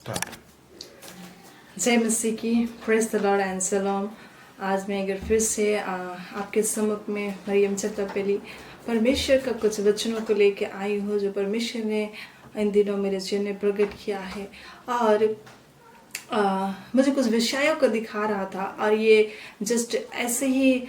जय मसीह की, praise the Lord and सलाम। आज मैं अगर फिर से आपके सम्मुख में मरियम चतरपेली परमेश्वर का कुछ वचनों को लेके आई हूँ जो परमेश्वर ने इन दिनों मेरे जीवन में प्रकट किया है। और मुझे कुछ विषयों को दिखा रहा था और ये जस्ट ऐसे ही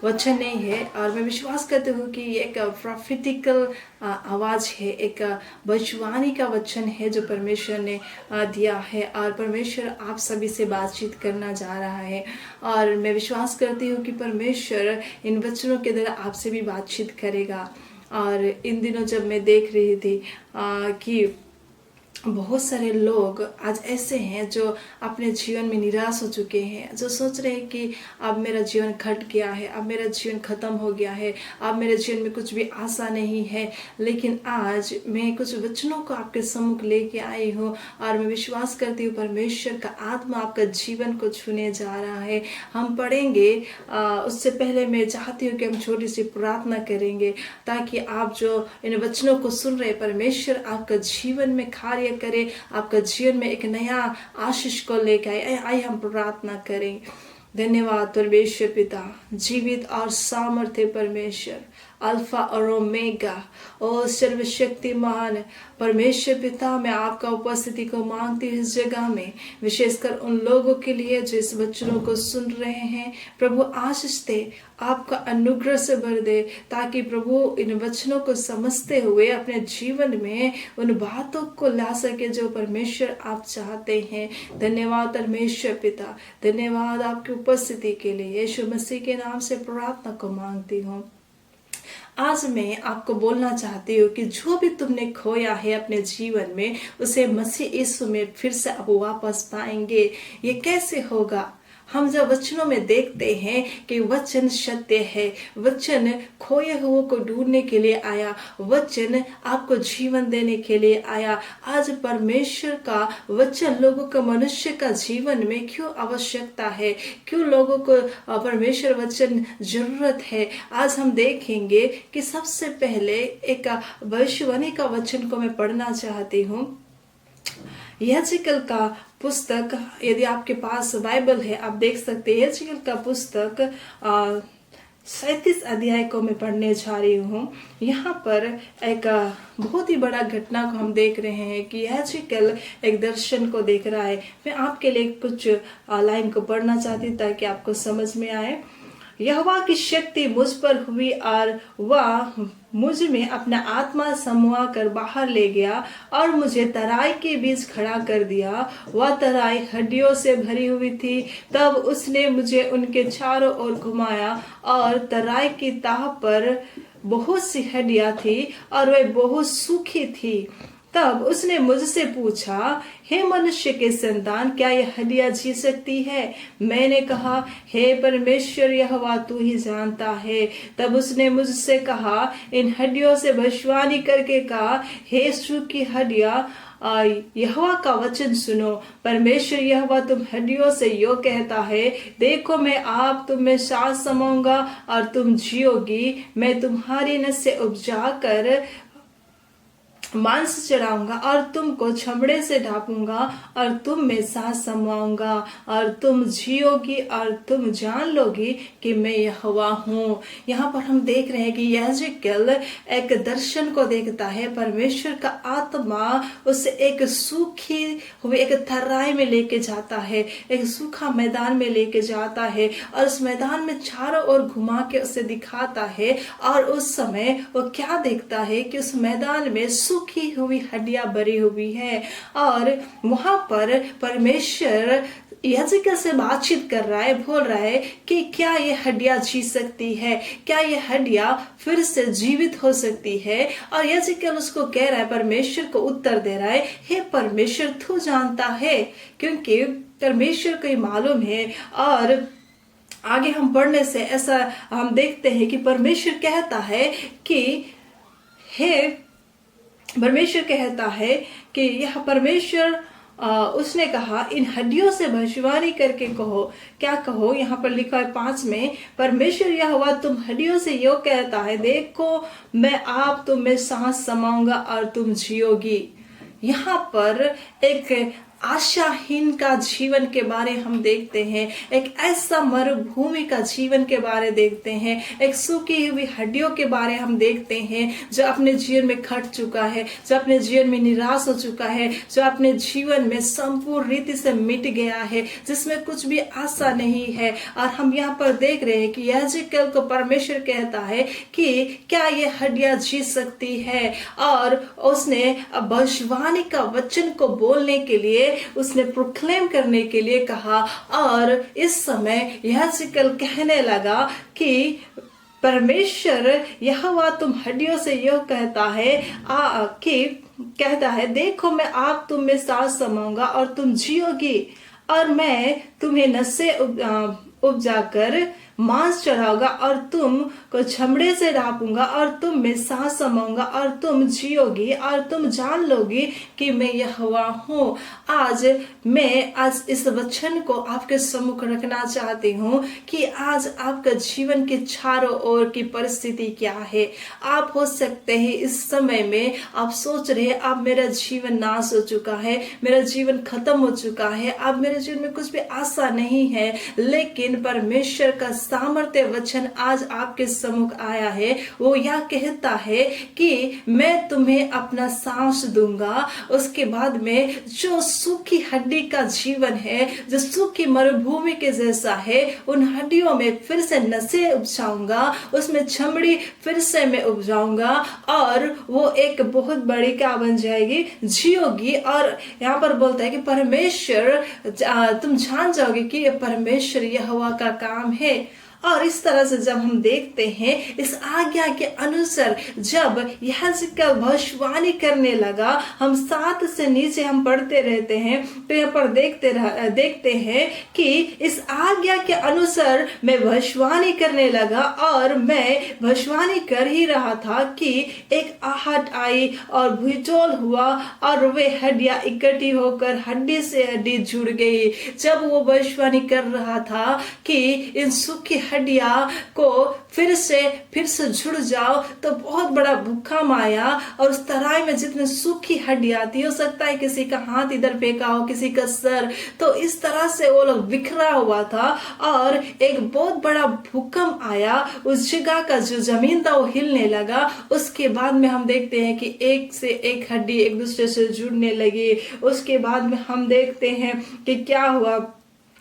वचन नहीं है। और मैं विश्वास करती हूँ कि ये एक प्रॉफिटिकल आवाज़ है, एक भविष्यवाणी का वचन है जो परमेश्वर ने दिया है। और परमेश्वर आप सभी से बातचीत करना जा रहा है और मैं विश्वास करती हूँ कि परमेश्वर इन वचनों के द्वारा आपसे भी बातचीत करेगा। और इन दिनों जब मैं देख रही थी कि बहुत सारे लोग आज ऐसे हैं जो अपने जीवन में निराश हो चुके हैं, जो सोच रहे हैं कि अब मेरा जीवन घट गया है, अब मेरा जीवन खत्म हो गया है, अब मेरे जीवन में कुछ भी आशा नहीं है। लेकिन आज मैं कुछ वचनों को आपके सम्मुख लेके आई हूँ और मैं विश्वास करती हूँ परमेश्वर का आत्मा आपका जीवन को छूने जा रहा है। हम पढ़ेंगे, उससे पहले मैं चाहती हूँ कि हम छोटी सी प्रार्थना करेंगे ताकि आप जो इन वचनों को सुन रहे परमेश्वर आपका जीवन में कार्य करे, आपका जीवन में एक नया आशीष को लेकर आए हम प्रार्थना करें। धन्यवाद परमेश्वर पिता, जीवित और सामर्थ्य परमेश्वर, अल्फा और ओमेगा, ओ सर्वशक्तिमान परमेश्वर पिता, मैं आपका उपस्थिति को मांगती हूँ इस जगह में, विशेषकर उन लोगों के लिए जो इस वचनों को सुन रहे हैं। प्रभु आशीष दे, आपका अनुग्रह से भर दे, ताकि प्रभु इन वचनों को समझते हुए अपने जीवन में उन बातों को ला सके जो परमेश्वर आप चाहते हैं। धन्यवाद परमेश्वर पिता, धन्यवाद आपकी उपस्थिति के लिए। यीशु मसीह के नाम से प्रार्थना को मांगती हूँ। आज मैं आपको बोलना चाहती हूँ कि जो भी तुमने खोया है अपने जीवन में, उसे मसीह यीशु में फिर से आप वापस पाएंगे। ये कैसे होगा? हम जब वचनों में देखते हैं कि वचन सत्य है, वचन खोए हुए को ढूंढने के लिए आया, वचन आपको जीवन देने के लिए आया। आज परमेश्वर का वचन लोगों को, मनुष्य का जीवन में क्यों आवश्यकता है, क्यों लोगों को परमेश्वर वचन जरूरत है, आज हम देखेंगे। कि सबसे पहले एक भविष्यवाणी का वचन को मैं पढ़ना चाहती हूँ। यहेजकेल का पुस्तक, यदि आपके पास बाइबल है आप देख सकते हैं। यहेजकेल का पुस्तक 37 अध्याय को मैं पढ़ने जा रही हूँ। यहाँ पर एक बहुत ही बड़ा घटना को हम देख रहे हैं कि यहेजकेल एक दर्शन को देख रहा है। मैं आपके लिए कुछ लाइन को पढ़ना चाहती ताकि आपको समझ में आए। यहोवा की शक्ति मुझ पर हुई और वह मुझ में अपना आत्मा समूह कर बाहर ले गया और मुझे तराई के बीच खड़ा कर दिया। वह तराई हड्डियों से भरी हुई थी। तब उसने मुझे उनके चारों ओर घुमाया और तराई की ताह पर बहुत सी हड्डियां थी और वे बहुत सूखी थी। तब उसने मुझसे पूछा, हे मनुष्य के संतान, क्या यह हड्डियां जी सकती है? मैंने कहा, हे परमेश्वर यहोवा, तू ही जानता है। तब उसने मुझसे कहा, इन हड्डियों से भविष्यवाणी करके कहा, हे सूखी हड्डियां, यहोवा का वचन सुनो। परमेश्वर यहोवा तुम हड्डियों से यो कहता है, देखो मैं आप तुम में सांस समाऊंगा और तुम जियोगी। मैं तुम्हारी नसें उपजा कर मांस चढ़ाऊंगा और तुमको चमड़े से ढांपूंगा और तुम में सांस समाऊंगा और तुम जियोगी और तुम जान लोगी कि मैं यहोवा हूँ। यहाँ पर हम देख रहे हैं कि यहेजकेल एक दर्शन को देखता है। परमेश्वर का आत्मा उसे एक सूखी हुई एक तराई में लेके जाता है, एक सूखा मैदान में लेके जाता है और उस मैदान में चारों ओर घुमा के उसे दिखाता है। और उस समय वो क्या देखता है कि उस मैदान में सूखी हुई हड्डियां भरी हुई है और वहां पर परमेश्वर यहेजकेल से बातचीत कर रहा है, बोल रहा है कि क्या ये हड्डियां जी सकती है, क्या ये हड्डियां फिर से जीवित हो सकती है। और यहेजकेल उसको कह रहा है, परमेश्वर को उत्तर दे रहा है, हे परमेश्वर तू जानता है, क्योंकि परमेश्वर को मालूम है। और आगे हम पढ़ने से ऐसा हम देखते हैं कि परमेश्वर कहता है कि परमेश्वर कहता है कि यह परमेश्वर उसने कहा, इन हड्डियों से भविष्यवाणी करके कहो। क्या कहो? यहाँ पर लिखा है 5 में, परमेश्वर यहोवा तुम हड्डियों से यो कहता है, देखो मैं आप तुम में सांस समाऊंगा और तुम जियोगी। यहाँ पर एक आशाहीन का जीवन के बारे हम देखते हैं, एक ऐसा मरुभूमि का जीवन के बारे देखते हैं, एक सूखी हुई हड्डियों के बारे हम देखते हैं, जो अपने जीवन में खट चुका है, जो अपने जीवन में निराश हो चुका है, जो अपने जीवन में संपूर्ण रीति से मिट गया है, जिसमें कुछ भी आशा नहीं है। और हम यहाँ पर देख रहे हैं कि यहेजकेल को परमेश्वर कहता है कि क्या ये हड्डियां जी सकती है, और उसने भविष्यवाणी का वचन को बोलने के लिए, उसने प्रोक्लेम करने के लिए कहा। और इस समय यहेजकेल कहने लगा कि परमेश्वर यहोवा तुम हड्डियों से यह कहता है देखो मैं आप तुम में सांस समाऊंगा और तुम जियोगी, और मैं तुम्हें नसें उपजाकर मांस चढ़ाऊंगा और तुम को चमड़े से ढापूंगा और तुम में सांस समाऊंगा और तुम जियोगी और तुम जान लोगी कि मैं यहोवा हूँ। आज इस वचन को आपके सम्मुख रखना चाहती हूँ कि आज आपका जीवन के चारों ओर की परिस्थिति क्या है। आप हो सकते हैं इस समय में आप सोच रहे हैं अब मेरा जीवन नाश हो चुका है, मेरा जीवन खत्म हो चुका है, अब मेरे जीवन में कुछ भी आशा नहीं है। लेकिन परमेश्वर का सामर्थ्य वचन आज आपके सम्मुख आया है। वो यह कहता है कि मैं तुम्हें अपना सांस दूंगा, उसके बाद में जो सूखी हड्डी का जीवन है, जो सूखी मरुभूमि के जैसा है, उन हड्डियों में फिर से नसें उपजाऊंगा, उसमें चमड़ी फिर से मैं उपजाऊंगा और वो एक बहुत बड़ी क्या बन जाएगी, जियोगी। और यहाँ पर बोलता है कि परमेश्वर तुम जान जाओगे कि ये परमेश्वर यहोवा का काम है। और इस तरह से जब हम देखते हैं इस आज्ञा के अनुसार जब यहेजकेल भविष्यवाणी करने लगा, हम 7 से नीचे हम पढ़ते रहते हैं तो यहाँ पर देखते हैं कि इस आज्ञा के अनुसार मैं भविष्यवाणी करने लगा और मैं भविष्यवाणी कर ही रहा था कि एक आहट आई और भूचाल हुआ और वे हड्डियां इकट्ठी होकर हड्डी से हड्डी जुड़ गई। जब वो भविष्यवाणी कर रहा था कि इन सूखी हड्डियां को फिर से जुड़ जाओ, तो बहुत बड़ा भूकंप आया और उस तराई में जितने सूखी हड्डियां थी, हो सकता है किसी का हाथ इधर फेंका हो, किसी का सर, तो इस तरह से वो लोग बिखरा हुआ था और एक बहुत बड़ा भूकंप आया। उस जगह का जो जमीन था वो हिलने लगा। उसके बाद में हम देखते हैं कि एक से एक हड्डी एक दूसरे से जुड़ने लगी। उसके बाद में हम देखते हैं कि क्या हुआ,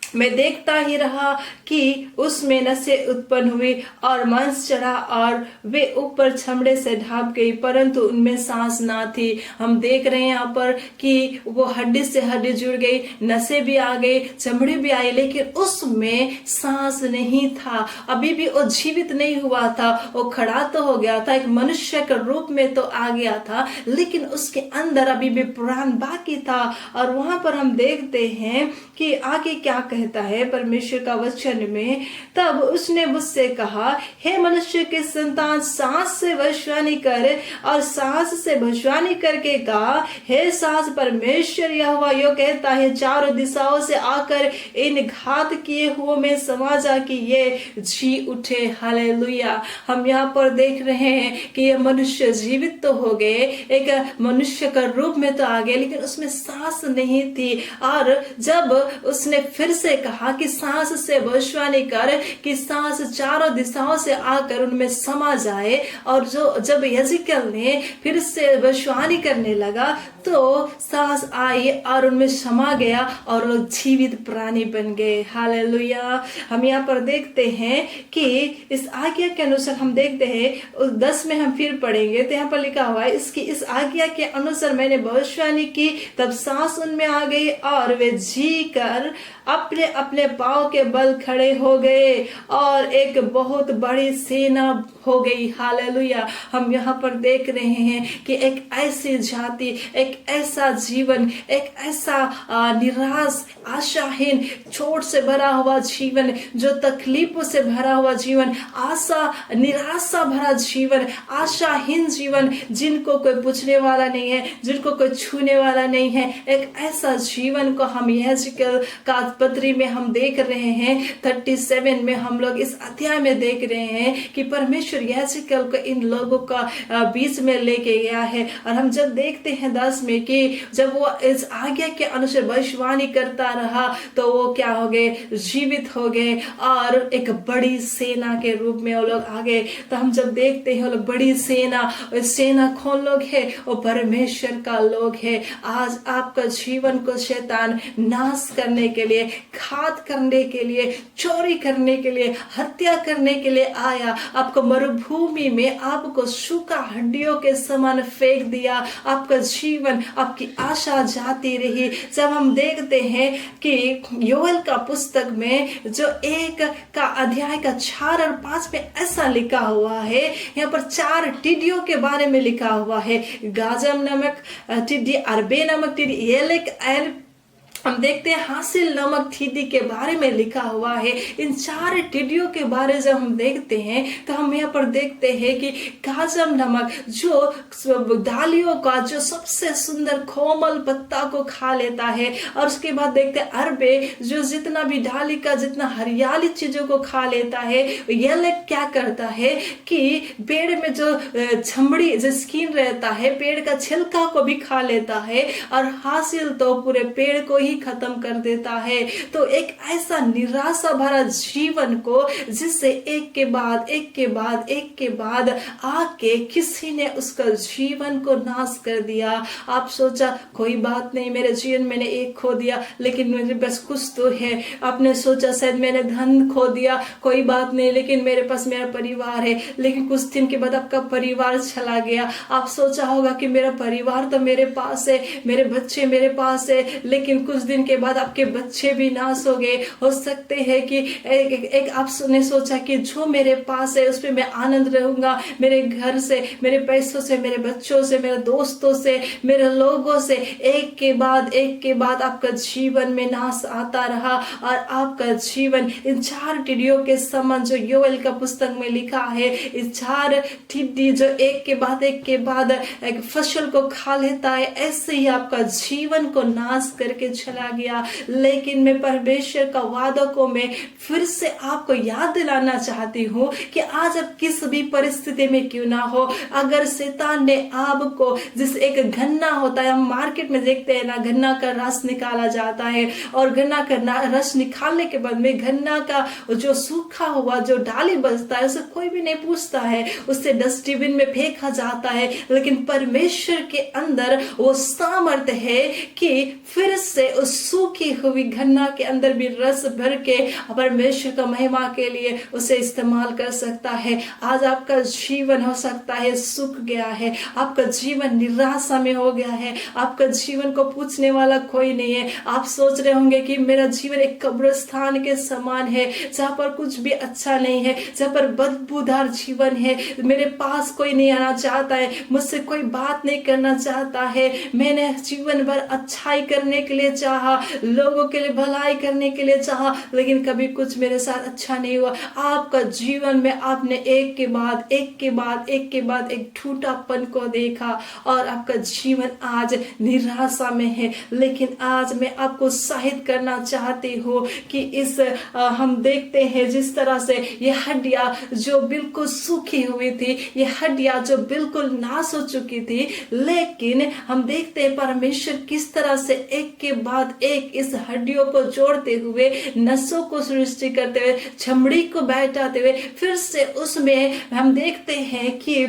मैं देखता ही रहा कि उसमें नसें उत्पन्न हुई और मांस चढ़ा और वे ऊपर चमड़े से ढाप गई, परंतु उनमें सांस ना थी। हम देख रहे हैं यहाँ पर कि वो हड्डी से हड्डी जुड़ गई, नसें भी आ गई, चमड़ी भी आई, लेकिन उसमें सांस नहीं था। अभी भी वो जीवित नहीं हुआ था, वो खड़ा तो हो गया था, एक मनुष्य के रूप में तो आ गया था, लेकिन उसके अंदर अभी भी प्राण बाकी था। और वहां पर हम देखते हैं कि आगे क्या कहता है परमेश्वर का वचन में, तब उसने मुझसे कहा, हे मनुष्य के संतान, सांस से भविष्यवाणी कर और सांस से भविष्यवाणी करके कहा, हे सांस, परमेश्वर यहोवा यो कहता है, चारों दिशाओं से आकर इन घात किए हुओं में समा जा कि ये जी उठे। हालेलुया। हम यहाँ पर देख रहे हैं कि ये मनुष्य जीवित तो हो गए, एक मनुष्य का रूप में तो आ गए, लेकिन उसमें सांस नहीं थी। और जब उसने फिर से कहा कि सांस से भविष्यवाणी कर कि सांस चारों दिशाओं से आकर उनमें समा जाए, और जब यहेजकेल ने फिर से भविष्यवाणी करने लगा तो सांस आई और उनमें समा गया और लोग जीवित प्राणी बन गए। हालेलुया। हम यहाँ पर देखते हैं कि इस आज्ञा के अनुसार हम देखते हैं उस 10 में हम फिर पढ़ेंगे तो यहाँ पर लिखा हुआ है, इस आज्ञा के अनुसार मैंने भविष्यवाणी की, तब सांस उनमें आ गई और वे जी कर अपने अपने पांव के बल खड़े हो गए और एक बहुत बड़ी सेना हो गई। हालेलुया। हम यहाँ पर देख रहे हैं कि एक ऐसी जाति, एक ऐसा जीवन, एक ऐसा निराश, आशाहीन, चोट से भरा हुआ जीवन, जो तकलीफों से भरा हुआ जीवन, निराशा भरा जीवन, आशाहीन जीवन, जिनको कोई पूछने वाला नहीं है, जिनको कोई छूने वाला नहीं है, एक ऐसा जीवन को हम यहेजकेल का पत्री 33 में हम देख रहे हैं, 37 में हम लोग इस अध्याय में देख रहे हैं कि परमेश्वर यहेजकेल को इन लोगों का बीच में लेके गया है। और हम जब देखते हैं 10 में कि जब वो इस आज्ञा के अनुसार भविष्यवाणी करता रहा तो वो क्या हो गए, जीवित हो गए और एक बड़ी सेना के रूप में वो लोग आ गए। तो हम जब देखते हैं वो लोग बड़ी सेना कौन लोग है, वो परमेश्वर का लोग है। आज आपका जीवन को शैतान नाश करने के लिए, घात करने के लिए, चोरी करने के लिए, हत्या करने के लिए आया। आपको मरुभूमि में आपको सूखा हड्डियों के समान फेंक दिया। आपका जीवन, आपकी आशा जाती रही। जब हम देखते हैं कि योएल का पुस्तक में जो 1 का अध्याय का 4 और 5 में ऐसा लिखा हुआ है, यहाँ पर 4 टिड्डियों के बारे में लिखा हुआ है। गाजम नामक टिड्डी, अरबे नामक टिड्डी, येलेक, हम देखते हैं हासिल नामक टिड्डी के बारे में लिखा हुआ है। इन 4 टिड्डियों के बारे जब हम देखते हैं तो हम यहाँ पर देखते हैं कि गाजम नामक जो डालियों का जो सबसे सुंदर कोमल पत्ता को खा लेता है। और उसके बाद देखते हैं अरबे जो जितना भी डाली का जितना हरियाली चीजों को खा लेता है। यह लोग क्या करता है कि पेड़ में जो चमड़ी जो स्किन रहता है, पेड़ का छिलका को भी खा लेता है। और हासिल तो पूरे पेड़ को ही खत्म कर देता है। तो एक ऐसा निराशा भरा जीवन को जिससे एक के बाद आके किसी ने उसका जीवन को नाश कर दिया। आप सोचा कोई बात नहीं, मेरे जीवन मैंने एक खो दिया लेकिन मेरे पास कुछ तो है। आपने सोचा शायद मैंने धन खो दिया, कोई बात नहीं, लेकिन मेरे पास मेरा परिवार है। लेकिन कुछ दिन के बाद आपका परिवार चला गया। आप सोचा होगा कि मेरा परिवार तो मेरे पास है, मेरे बच्चे मेरे पास है, लेकिन कुछ दिन के बाद आपके बच्चे भी नाश हो गए। हो सकते हैं कि एक आपने सोचा कि जो मेरे पास है उस पे मैं आनंद रहूंगा, मेरे घर से, मेरे पैसों से, मेरे बच्चों से, मेरे दोस्तों से, मेरे लोगों से। एक के बाद आपका जीवन में नाश आता रहा और आपका जीवन इन 4 टिड्डियों के समान जो योएल का पुस्तक में लिखा है, इस 4 टिड्डी जो एक के बाद एक फसल को खा लेता है, ऐसे ही आपका जीवन को नाश करके चला गया। लेकिन मैं परमेश्वर का वादा को मैं फिर से आपको याद दिलाना चाहती हूँ कि आज आप किस भी परिस्थिति में क्यों ना हो, अगर शैतान ने आपको, जिस एक गन्ना होता है, हम मार्केट में देखते हैं ना, गन्ना का रस निकाला जाता है और गन्ना का रस निकालने के बाद में गन्ना का जो सूखा हुआ जो डाली बचता है उसे कोई भी नहीं पूछता है, उससे डस्टबिन में फेंका जाता है। लेकिन परमेश्वर के अंदर वो सामर्थ्य है कि फिर से उस सूखी हुई गन्ना के अंदर भी रस भर के परमेश्वर का महिमा के लिए उसे इस्तेमाल कर सकता है। आज आपका जीवन हो सकता है सूख गया है, आपका जीवन निराशा में हो गया है, आपका जीवन को पूछने वाला कोई नहीं है। आप सोच रहे होंगे कि मेरा जीवन एक कब्रिस्तान के समान है, जहाँ पर कुछ भी अच्छा नहीं है, जहाँ पर बदबूदार जीवन है, मेरे पास कोई नहीं आना चाहता है, मुझसे कोई बात नहीं करना चाहता है। मैंने जीवन भर अच्छाई करने के लिए चाहा, लोगों के लिए भलाई करने के लिए चाहा, लेकिन कभी कुछ मेरे साथ अच्छा नहीं हुआ। आपका जीवन में आपने एक के बाद एक टूटापन को देखा और आपका जीवन आज निराशा में है। लेकिन आज मैं आपको उत्साहित करना चाहती हूँ कि इस हम देखते हैं जिस तरह से ये हड्डियां जो बिल्कुल सूखी हुई थी, ये हड्डियां जो बिल्कुल नाश हो चुकी थी, लेकिन हम देखते हैं परमेश्वर किस तरह से एक के बाद एक इस हड्डियों को जोड़ते हुए, नसों को सृष्टि करते हुए, चमड़ी को बैठाते हुए फिर से उसमें हम देखते हैं कि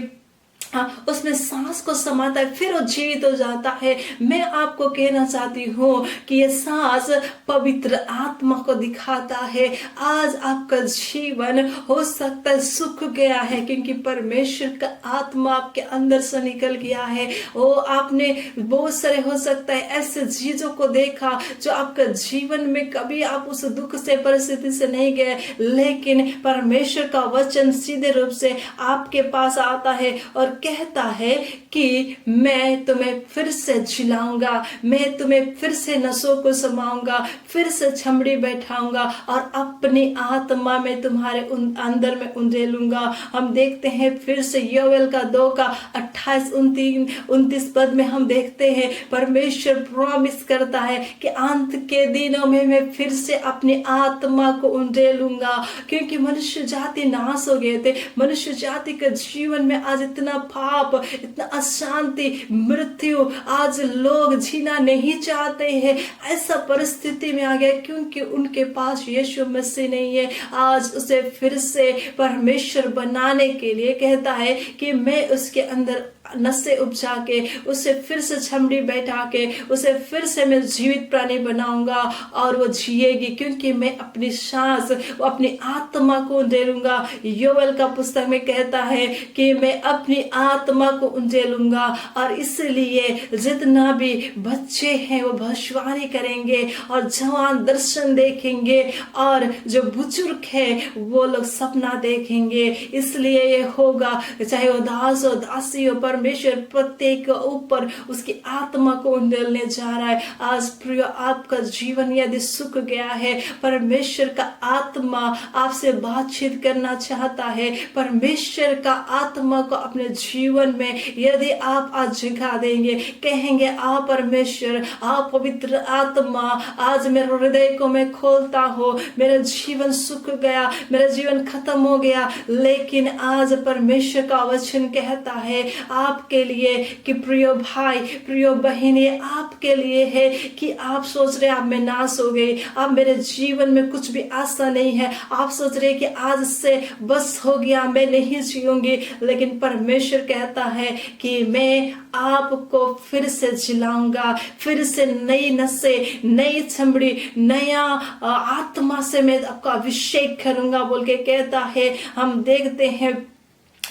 उसमें सांस को समाता है, फिर वो जीवित हो जाता है। मैं आपको कहना चाहती हूँ कि ये सांस पवित्र आत्मा को दिखाता है। आज आपका जीवन हो सकता है सूख गया है क्योंकि परमेश्वर का आत्मा आपके अंदर से निकल गया है। वो आपने बहुत सारे हो सकता है ऐसे चीजों को देखा जो आपका जीवन में कभी आप उस दुख से परिस्थिति से नहीं गए, लेकिन परमेश्वर का वचन सीधे रूप से आपके पास आता है और कहता है कि मैं तुम्हें फिर से जिलाऊंगा, मैं तुम्हें फिर से नसों को समाऊंगा, फिर से चमड़ी बैठाऊंगा और अपनी आत्मा में तुम्हारे अंदर में उंडेलूंगा। हम देखते हैं फिर से योवेल का 2 का 28-29 पद में हम देखते हैं परमेश्वर प्रॉमिस करता है कि अंत के दिनों में मैं फिर से अपनी आत्मा को उंडेलूंगा। क्योंकि मनुष्य जाति नाश हो गए थे, मनुष्य जाति के जीवन में आज इतना पाप, इतना अशांति, मृत्यु, आज लोग जीना नहीं चाहते हैं। ऐसा परिस्थिति में आ गया क्योंकि उनके पास यीशु मसीह नहीं है। आज उसे फिर से परमेश्वर बनाने के लिए कहता है कि मैं उसके अंदर नसें उपजा के, उसे फिर से चमड़ी बैठा के, उसे फिर से मैं जीवित प्राणी बनाऊंगा और वो जिएगी, क्योंकि मैं अपनी सांस, अपनी आत्मा को उंडेलूंगा। योवेल का पुस्तक में कहता है कि मैं अपनी आत्मा को उंडेलूंगा। और इसलिए जितना भी बच्चे हैं वो भविष्यवाणी करेंगे और जवान दर्शन देखेंगे और जो बुजुर्ग है वो लोग सपना देखेंगे। इसलिए ये होगा, चाहे वो दास हो दासी हो, परमेश्वर प्रत्येक के ऊपर उसकी आत्मा को उंडेलने जा रहा है। आज प्रिय, आपका जीवन यदि सूख गया है, परमेश्वर का आत्मा आपसे बातचीत करना चाहता है। परमेश्वर का आत्मा को अपने जीवन में यदि आप आज जगा देंगे, कहेंगे आप परमेश्वर, आप पवित्र आत्मा, आज मेरे हृदय को मैं खोलता हूँ, मेरा जीवन सूख गया, मेरा जीवन खत्म हो गया, लेकिन आज परमेश्वर का वचन कहता है आपके लिए कि प्रिय भाई, प्रिय बहन, ये आपके लिए है कि आप सोच रहे आप में नाश हो गई, आप मेरे जीवन में कुछ भी आशा नहीं है, आप सोच रहे कि आज से बस हो गया, मैं नहीं जीऊंगी, लेकिन परमेश्वर कहता है कि मैं आपको फिर से जिलाऊंगा, फिर से नई नसें, नई चमड़ी, नया आत्मा से मैं आपका अभिषेक करूंगा बोल के कहता है। हम देखते हैं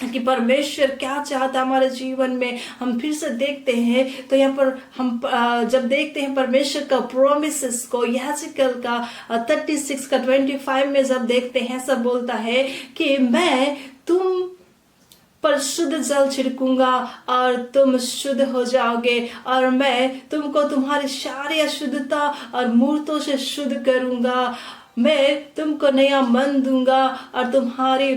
कि परमेश्वर क्या चाहता है हमारे जीवन में। हम फिर से देखते हैं तो यहाँ पर हम जब देखते हैं परमेश्वर का प्रोमिसेस को, याजकल का 36 का 25 में जब देखते हैं, सब बोलता है कि मैं तुम पर शुद्ध जल छिड़कूंगा और तुम शुद्ध हो जाओगे, और मैं तुमको तुम्हारी सारी अशुद्धता और मूर्तों से शुद्ध करूंगा। मैं तुमको नया मन दूंगा और तुम्हारी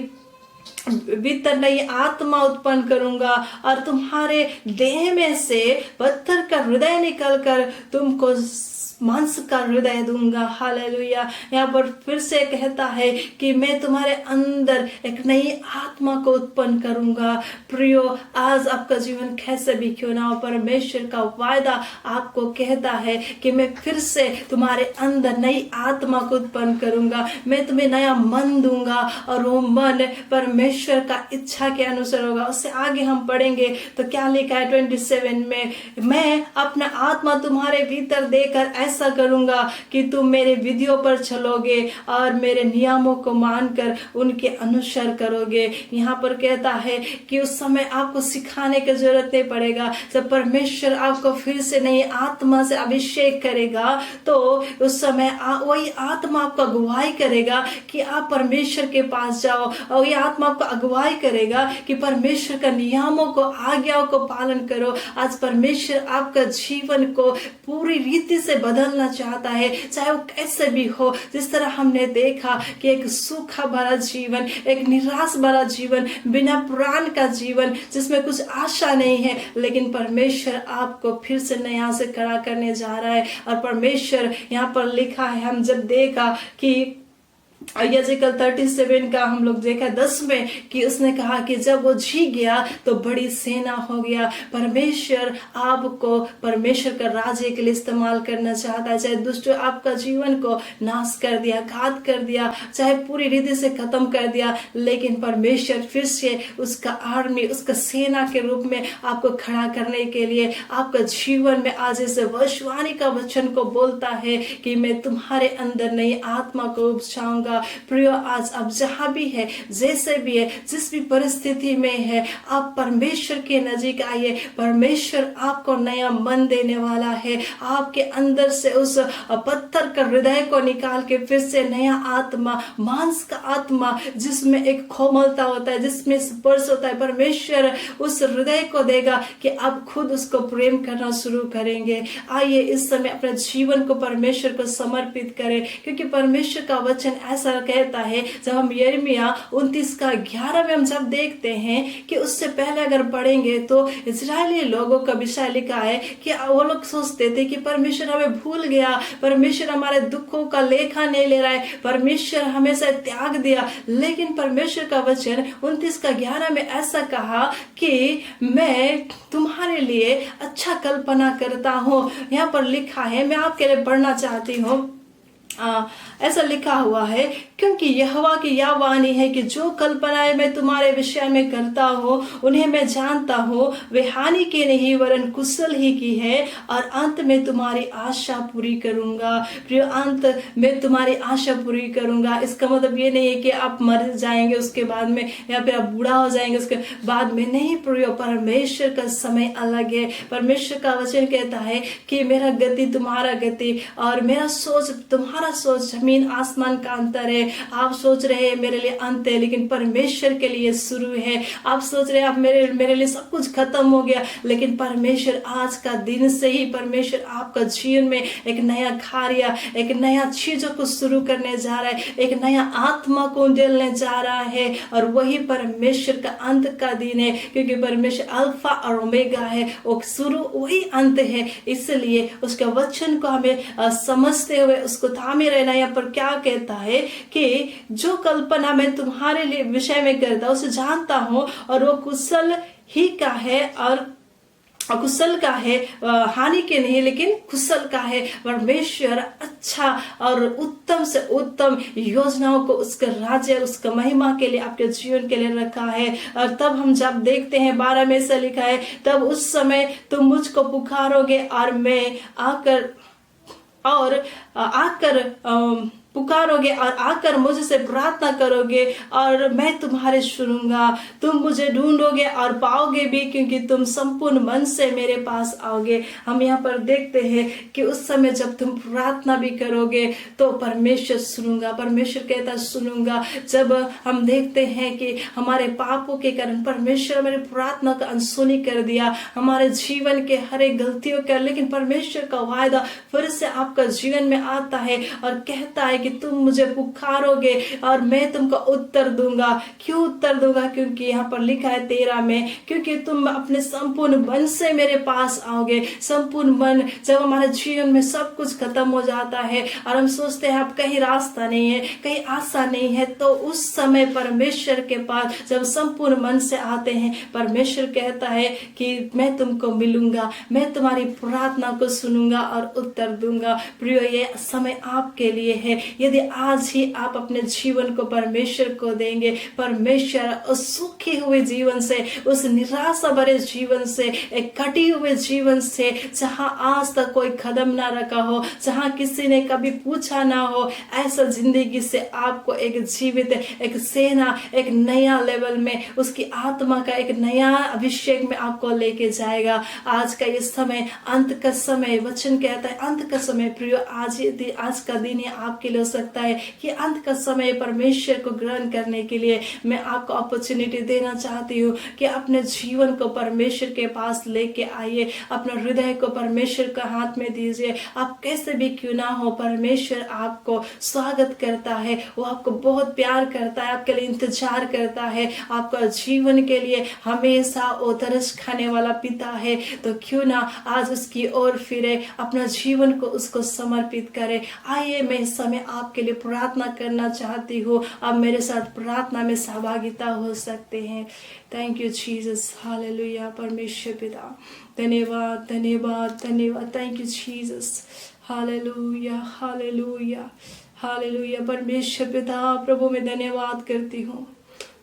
भीतर नई आत्मा उत्पन्न करूंगा, और तुम्हारे देह में से पत्थर का हृदय निकलकर तुमको मांस का हृदय दूंगा। हालेलुया। यहाँ पर फिर से कहता है कि मैं तुम्हारे अंदर एक नई आत्मा को उत्पन्न करूंगा। प्रियो, आज आपका जीवन कैसे भी क्यों ना हो, परमेश्वर का वायदा आपको कहता है कि मैं फिर से तुम्हारे अंदर नई आत्मा को उत्पन्न करूंगा, मैं तुम्हें नया मन दूंगा, और वो मन परमेश्वर का इच्छा के अनुसार होगा। उससे आगे हम पढ़ेंगे तो क्या लिखा है 27 में, मैं अपना आत्मा तुम्हारे भीतर देकर ऐसा करूंगा कि तुम मेरे विधियों पर चलोगे और मेरे नियमों को मानकर उनके अनुसार करोगे। यहाँ पर कहता है कि उस समय आपको सिखाने की जरूरत नहीं पड़ेगा। जब परमेश्वर आपको फिर से नई आत्मा से अभिषेक करेगा तो उस समय वही आत्मा आपको अगुवाई करेगा कि आप परमेश्वर के पास जाओ, और ये आत्मा आपको अगुवाई करेगा कि परमेश्वर का नियमों को, आज्ञाओं को पालन करो। आज परमेश्वर आपका जीवन को पूरी रीति से बदलना चाहता है, चाहे वो कैसे भी हो। जिस तरह हमने देखा कि एक सूखा भरा जीवन, एक निराश भरा जीवन, बिना प्राण का जीवन, जिसमें कुछ आशा नहीं है, लेकिन परमेश्वर आपको फिर से नया से खड़ा करने जा रहा है। और परमेश्वर यहाँ पर लिखा है, हम जब देखा कि याजकल 37 का हम लोग देखा 10 में कि उसने कहा कि जब वो जी गया तो बड़ी सेना हो गया। परमेश्वर आपको परमेश्वर का राज्य के लिए इस्तेमाल करना चाहता है। चाहे दुष्ट आपका जीवन को नाश कर दिया, घात कर दिया, चाहे पूरी रीति से खत्म कर दिया, लेकिन परमेश्वर फिर से उसका आर्मी, उसका सेना के रूप में आपको खड़ा करने के लिए आपका जीवन में आज ऐसे भविष्यवाणी का वचन को बोलता है कि मैं तुम्हारे अंदर नई आत्मा को उपजाऊंगा, प्रिय आज आप जहां भी है, जैसे भी है, जिस भी परिस्थिति में है, आप परमेश्वर के नजीक आइए। परमेश्वर आपको नया मन देने वाला है। आपके अंदर से उस पत्थर का हृदय को निकाल के फिर से नया आत्मा, मांस का आत्मा जिसमें एक कोमलता होता है, जिसमें स्पर्श होता है, परमेश्वर उस हृदय को देगा कि आप खुद उसको प्रेम करना शुरू करेंगे। आइए इस समय अपने जीवन को परमेश्वर को समर्पित करें, क्योंकि परमेश्वर का वचन ऐसा कहता है, जब हम यिर्मयाह 29:11 में हम जब देखते हैं कि उससे पहले अगर पढ़ेंगे तो इजरायली लोगों का विषय लिखा है कि वो लोग सोचते थे कि परमेश्वर हमें भूल गया, परमेश्वर हमारे दुखों का लेखा नहीं ले रहा है, परमेश्वर हमें से त्याग दिया। लेकिन परमेश्वर का वचन 29:11 में ऐसा कहा कि मैं तुम्हारे लिए अच्छा कल्पना करता हूँ। यहाँ पर लिखा है, मैं आपके लिए पढ़ना चाहती हूँ। ऐसा लिखा हुआ है, क्योंकि यहोवा की यह वाणी है कि जो कल्पनाएं मैं तुम्हारे विषय में करता हूँ उन्हें मैं जानता हूँ, वे हानि के नहीं वरन कुशल ही की है, और अंत में तुम्हारी आशा पूरी करूंगा। प्रिय, अंत में तुम्हारी आशा पूरी करूंगा। इसका मतलब ये नहीं है कि आप मर जाएंगे उसके बाद में, या फिर आप बूढ़ा हो जाएंगे उसके बाद में, नहीं प्रिय, परमेश्वर का समय अलग है। परमेश्वर का वचन कहता है कि मेरा गति तुम्हारा गति और मेरा सोच तुम्हारा सोच जमीन आसमान का अंतर है। आप सोच रहे हैं मेरे लिए अंत है, लेकिन परमेश्वर के लिए शुरू है। आप सोच रहे हैं आप मेरे लिए सब कुछ खत्म हो गया, लेकिन परमेश्वर आज का दिन से ही परमेश्वर आपका जीवन में एक नया कार्य, एक नया चीजों को शुरू करने जा रहा है, एक नया आत्मा को उंडेलने जा रहा है। और वही परमेश्वर का अंत का दिन है, क्योंकि परमेश्वर अल्फा और ओमेगा है, वो शुरू वही अंत है। इसलिए उसके वचन को हमें समझते हुए उसको थामे रहना। यहाँ पर क्या कहता है कि जो कल्पना मैं तुम्हारे लिए विषय में करता हूं उसे जानता हूं, और वो कुशल ही का है और कुशल का है, हानि के नहीं लेकिन कुशल का है। परमेश्वर अच्छा और उत्तम से उत्तम योजनाओं को उसका राज्य, उसका महिमा के लिए, आपके जीवन के लिए रखा है। और तब हम जब देखते हैं 12 में से लिखा है, तब उस समय तुम मुझको पुकारोगे और मैं आकर पुकारोगे और आकर मुझसे प्रार्थना करोगे और मैं तुम्हारे सुनूंगा। तुम मुझे ढूंढोगे और पाओगे भी, क्योंकि तुम संपूर्ण मन से मेरे पास आओगे। हम यहाँ पर देखते हैं कि उस समय जब तुम प्रार्थना भी करोगे तो परमेश्वर सुनूंगा। परमेश्वर कहता सुनूंगा। जब हम देखते हैं कि हमारे पापों के कारण परमेश्वर हमारी प्रार्थना का अनसुनी कर दिया, हमारे जीवन के हर एक गलतियों का, लेकिन परमेश्वर का वायदा फिर से आपका जीवन में आता है और कहता है कि तुम मुझे पुकारोगे और मैं तुमको उत्तर दूंगा। क्यों उत्तर दूंगा? क्योंकि यहाँ पर लिखा है 13 में, क्योंकि तुम अपने संपूर्ण मन से मेरे पास आओगे। संपूर्ण मन, जब हमारे जीवन में सब कुछ खत्म हो जाता है और हम सोचते हैं अब कहीं रास्ता नहीं है, कहीं आशा नहीं है, तो उस समय परमेश्वर के पास जब संपूर्ण मन से आते हैं, परमेश्वर कहता है कि मैं तुमको मिलूंगा, मैं तुम्हारी प्रार्थना को सुनूंगा और उत्तर दूंगा। प्रिय, ये समय आपके लिए है। यदि आज ही आप अपने जीवन को परमेश्वर को देंगे, परमेश्वर उस सुखी हुए जीवन से, उस निराशा भरे जीवन से, एक कटी हुए जीवन से, जहां आज तक कोई कदम ना रखा हो, जहां किसी ने कभी पूछा ना हो, ऐसा जिंदगी से आपको एक जीवित, एक सेना, एक नया लेवल में, उसकी आत्मा का एक नया अभिषेक में आपको लेके जाएगा। आज का ये समय, अंत का समय, वचन कहता है अंत का समय। प्रिय, आज का दिन ये आपके लिए हो सकता है कि अंत का समय परमेश्वर को ग्रहण करने के लिए मैं आपको अपॉर्चुनिटी देना चाहती हूँ कि अपने जीवन को परमेश्वर के पास लेके आइए, अपने हृदय को परमेश्वर का हाथ में दीजिए। आप कैसे भी क्यों ना हो, परमेश्वर आपको स्वागत करता है, वो आपको बहुत प्यार करता है, आपके लिए इंतजार करता है, आपका जीवन के लिए हमेशा वो तरस खाने वाला पिता है। तो क्यों ना आज उसकी ओर फिरे, अपना जीवन को उसको समर्पित करे। आइए, मैं इस समय आपके लिए प्रार्थना करना चाहती हूँ। आप मेरे साथ प्रार्थना में सहभागिता हो सकते हैं। Thank you Jesus, hallelujah. परमेश्वर पिता, धन्यवाद धन्यवाद धन्यवाद। Thank you Jesus, hallelujah hallelujah hallelujah. परमेश्वर पिता, प्रभु मैं धन्यवाद करती हूँ।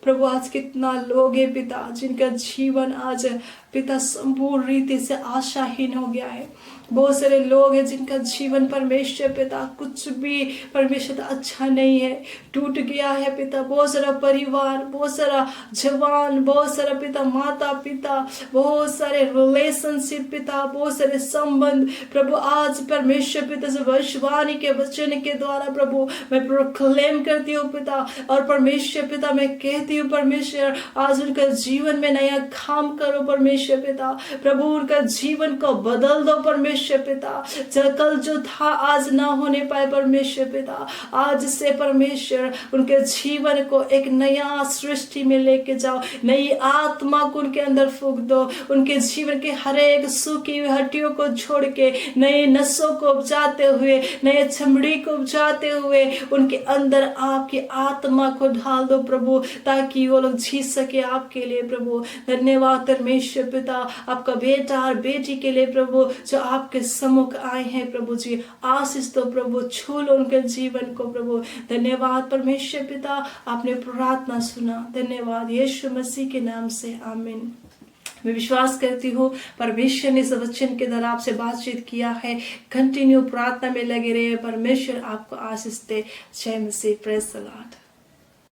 प्रभु, आज कितना लोग है पिता जिनका जीवन आज पिता संपूर्ण रीति से आशाहीन हो गया है। बहुत सारे लोग हैं जिनका जीवन परमेश्वर पिता कुछ भी परमेश्वर अच्छा नहीं है, टूट गया है पिता। बहुत सारा परिवार, बहुत सारा जवान, बहुत सारा पिता माता पिता, बहुत सारे रिलेशनशिप पिता, बहुत सारे संबंध प्रभु आज परमेश्वर पिता से भविष्यवाणी के वचन के द्वारा प्रभु मैं प्रोक्लेम करती हूँ पिता। और परमेश्वर पिता मैं कहती हूँ परमेश्वर आज उनका जीवन में नया काम करो परमेश्वर पिता। प्रभु उनका जीवन को बदल दो परमेश्वर पिता। कल जो था आज ना होने पाए परमेश्वर पिता, आज से परमेश्वर उनके जीवन को एक नया सृष्टि में लेके जाओ। नई आत्मा को उनके अंदर फूंक दो। उनके जीवन के हर एक सूखी हुई हड्डियों को छोड़ के नए नसों को उपजाते हुए, नए चमड़ी को उपजाते हुए उनके अंदर आपकी आत्मा को ढाल दो प्रभु, ताकि वो लोग जी सके आपके लिए प्रभु। धन्यवाद परमेश्वर पिता आपका बेटा और बेटी के लिए प्रभु जो आपके सम्मुख आए हैं प्रभु जी। आशीष दो प्रभु, छू लो उनके जीवन को प्रभु। धन्यवाद परमेश्वर पिता, आपने प्रार्थना सुना। धन्यवाद यीशु मसीह के नाम से, आमीन। मैं विश्वास करती हूँ परमेश्वर ने इस वचन के द्वारा आपसे बातचीत किया है। कंटिन्यू प्रार्थना में लगे रहे, परमेश्वर आपको आशीष दे। जय मसीह, प्रेज़ द लॉर्ड।